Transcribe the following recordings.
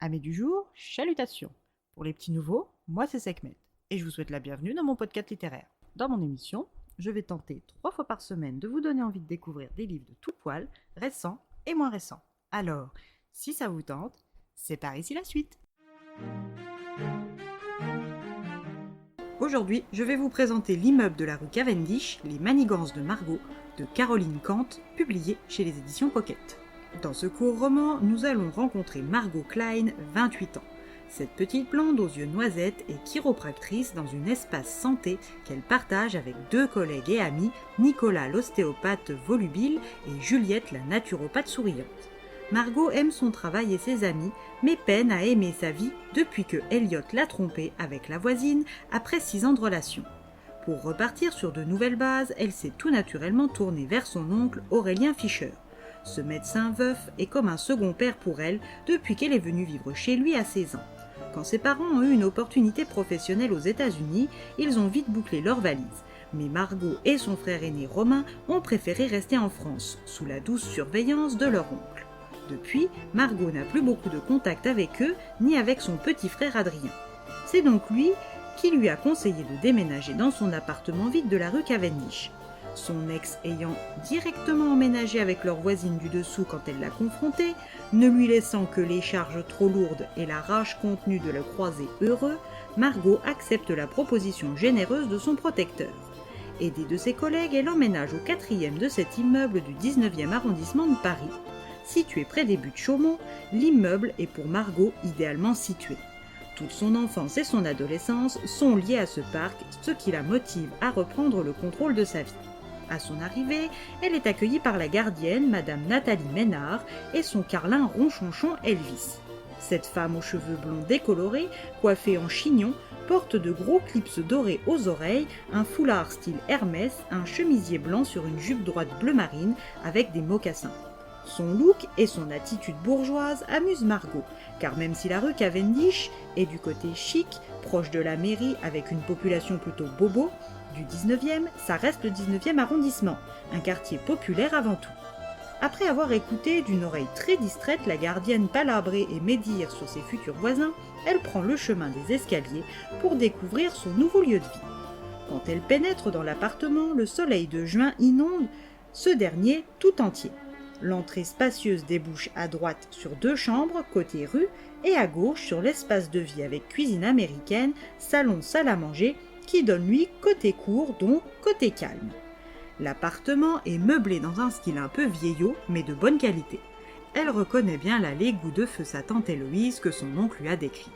Amis du jour, chalutations. Pour les petits nouveaux, moi c'est Sekhmet et je vous souhaite la bienvenue dans mon podcast littéraire. Dans mon émission, je vais tenter 3 fois par semaine de vous donner envie de découvrir des livres de tout poil, récents et moins récents. Alors, si ça vous tente, c'est par ici la suite. Aujourd'hui, je vais vous présenter L'immeuble de la rue Cavendish, Les manigances de Margot, de Caroline Kant, publié chez les éditions Pocket. Dans ce court roman, nous allons rencontrer Margot Klein, 28 ans. Cette petite blonde aux yeux noisettes est chiropractrice dans une espace santé qu'elle partage avec 2 collègues et amis, Nicolas l'ostéopathe volubile et Juliette la naturopathe souriante. Margot aime son travail et ses amis, mais peine à aimer sa vie depuis que Elliot l'a trompée avec la voisine après 6 ans de relation. Pour repartir sur de nouvelles bases, elle s'est tout naturellement tournée vers son oncle Aurélien Fischer. Ce médecin veuf est comme un second père pour elle depuis qu'elle est venue vivre chez lui à 16 ans. Quand ses parents ont eu une opportunité professionnelle aux États-Unis, ils ont vite bouclé leurs valises. Mais Margot et son frère aîné Romain ont préféré rester en France, sous la douce surveillance de leur oncle. Depuis, Margot n'a plus beaucoup de contact avec eux, ni avec son petit frère Adrien. C'est donc lui qui lui a conseillé de déménager dans son appartement vide de la rue Cavendish. Son ex ayant directement emménagé avec leur voisine du dessous quand elle l'a confronté, ne lui laissant que les charges trop lourdes et la rage contenue de le croiser heureux, Margot accepte la proposition généreuse de son protecteur. Aidée de ses collègues, elle emménage au 4e de cet immeuble du 19e arrondissement de Paris. Situé près des buttes Chaumont, l'immeuble est pour Margot idéalement situé. Toute son enfance et son adolescence sont liées à ce parc, ce qui la motive à reprendre le contrôle de sa vie. À son arrivée, elle est accueillie par la gardienne, Madame Nathalie Ménard, et son carlin ronchonchon Elvis. Cette femme aux cheveux blonds décolorés, coiffée en chignon, porte de gros clips dorés aux oreilles, un foulard style Hermès, un chemisier blanc sur une jupe droite bleu marine avec des mocassins. Son look et son attitude bourgeoise amusent Margot, car même si la rue Cavendish est du côté chic, proche de la mairie avec une population plutôt bobo, du 19e, ça reste le 19e arrondissement, un quartier populaire avant tout. Après avoir écouté d'une oreille très distraite la gardienne palabrer et médire sur ses futurs voisins, elle prend le chemin des escaliers pour découvrir son nouveau lieu de vie. Quand elle pénètre dans l'appartement, le soleil de juin inonde ce dernier tout entier. L'entrée spacieuse débouche à droite sur 2 chambres, côté rue, et à gauche sur l'espace de vie avec cuisine américaine, salon, salle à manger, qui donne lui côté court, donc côté calme. L'appartement est meublé dans un style un peu vieillot, mais de bonne qualité. Elle reconnaît bien l'égout de feu sa tante Héloïse que son oncle lui a décrit.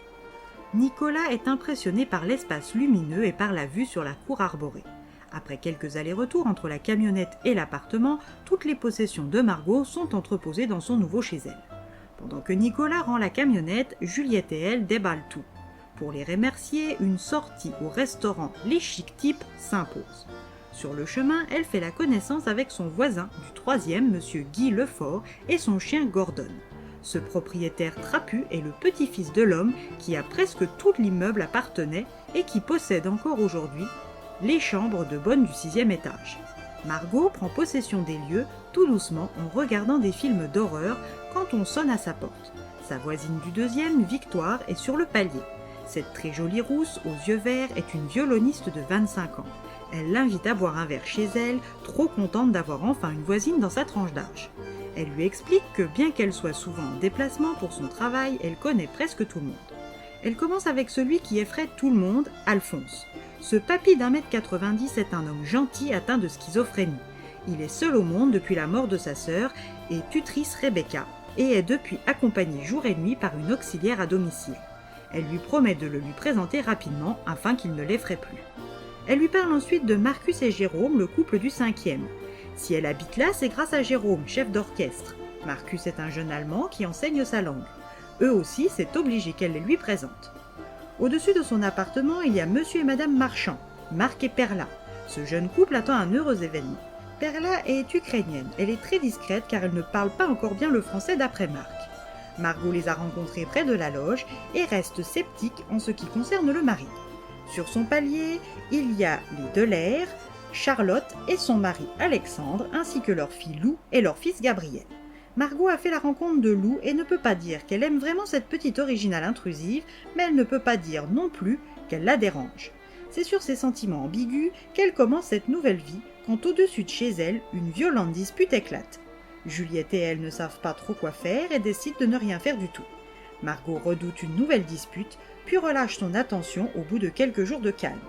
Nicolas est impressionné par l'espace lumineux et par la vue sur la cour arborée. Après quelques allers-retours entre la camionnette et l'appartement, toutes les possessions de Margot sont entreposées dans son nouveau chez elle. Pendant que Nicolas rend la camionnette, Juliette et elle déballent tout. Pour les remercier, une sortie au restaurant Les Chic Types s'impose. Sur le chemin, elle fait la connaissance avec son voisin du 3e, monsieur Guy Lefort, et son chien Gordon. Ce propriétaire trapu est le petit-fils de l'homme qui a presque tout l'immeuble appartenait et qui possède encore aujourd'hui les chambres de bonne du 6e étage. Margot prend possession des lieux tout doucement en regardant des films d'horreur quand on sonne à sa porte. Sa voisine du 2e, Victoire, est sur le palier. Cette très jolie rousse aux yeux verts est une violoniste de 25 ans. Elle l'invite à boire un verre chez elle, trop contente d'avoir enfin une voisine dans sa tranche d'âge. Elle lui explique que bien qu'elle soit souvent en déplacement pour son travail, elle connaît presque tout le monde. Elle commence avec celui qui effraie tout le monde, Alphonse. Ce papy d'1m90 est un homme gentil atteint de schizophrénie. Il est seul au monde depuis la mort de sa sœur et tutrice Rebecca, et est depuis accompagné jour et nuit par une auxiliaire à domicile. Elle lui promet de le lui présenter rapidement afin qu'il ne l'effraie plus. Elle lui parle ensuite de Marcus et Jérôme, le couple du 5e. Si elle habite là, c'est grâce à Jérôme, chef d'orchestre. Marcus est un jeune Allemand qui enseigne sa langue. Eux aussi, c'est obligé qu'elle les lui présente. Au-dessus de son appartement, il y a monsieur et madame Marchand, Marc et Perla. Ce jeune couple attend un heureux événement. Perla est ukrainienne. Elle est très discrète car elle ne parle pas encore bien le français d'après Marc. Margot les a rencontrés près de la loge et reste sceptique en ce qui concerne le mari. Sur son palier, il y a les Delair, Charlotte et son mari Alexandre, ainsi que leur fille Lou et leur fils Gabriel. Margot a fait la rencontre de Lou et ne peut pas dire qu'elle aime vraiment cette petite originale intrusive, mais elle ne peut pas dire non plus qu'elle la dérange. C'est sur ces sentiments ambigus qu'elle commence cette nouvelle vie quand au-dessus de chez elle, une violente dispute éclate. Juliette et elle ne savent pas trop quoi faire et décident de ne rien faire du tout. Margot redoute une nouvelle dispute, puis relâche son attention au bout de quelques jours de calme.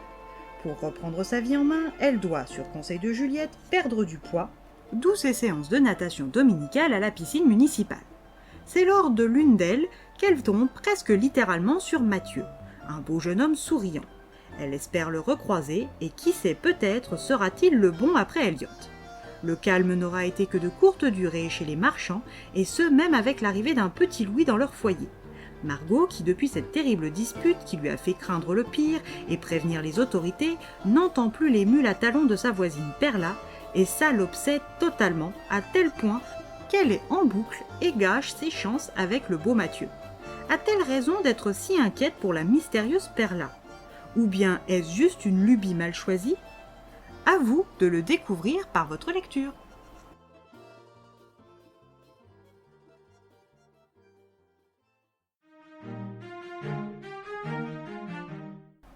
Pour reprendre sa vie en main, elle doit, sur conseil de Juliette, perdre du poids, d'où ses séances de natation dominicale à la piscine municipale. C'est lors de l'une d'elles qu'elle tombe presque littéralement sur Mathieu, un beau jeune homme souriant. Elle espère le recroiser et qui sait, peut-être sera-t-il le bon après Elliot. Le calme n'aura été que de courte durée chez les marchands, et ce même avec l'arrivée d'un petit Louis dans leur foyer. Margot, qui depuis cette terrible dispute qui lui a fait craindre le pire et prévenir les autorités, n'entend plus les mules à talons de sa voisine Perla, et ça l'obsède totalement, à tel point qu'elle est en boucle et gâche ses chances avec le beau Mathieu. A-t-elle raison d'être si inquiète pour la mystérieuse Perla ? Ou bien est-ce juste une lubie mal choisie ? À vous de le découvrir par votre lecture.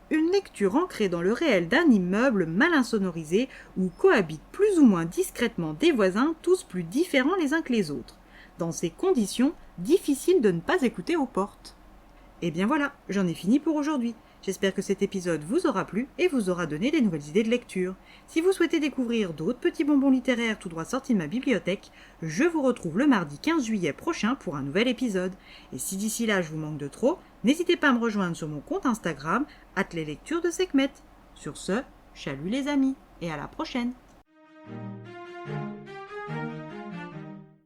Une lecture ancrée dans le réel d'un immeuble mal insonorisé où cohabitent plus ou moins discrètement des voisins tous plus différents les uns que les autres. Dans ces conditions, difficile de ne pas écouter aux portes. Et bien voilà, j'en ai fini pour aujourd'hui. J'espère que cet épisode vous aura plu et vous aura donné des nouvelles idées de lecture. Si vous souhaitez découvrir d'autres petits bonbons littéraires tout droit sortis de ma bibliothèque, je vous retrouve le mardi 15 juillet prochain pour un nouvel épisode. Et si d'ici là je vous manque de trop, n'hésitez pas à me rejoindre sur mon compte Instagram, @leslecturesdesekhmet. Sur ce, chalut les amis, et à la prochaine.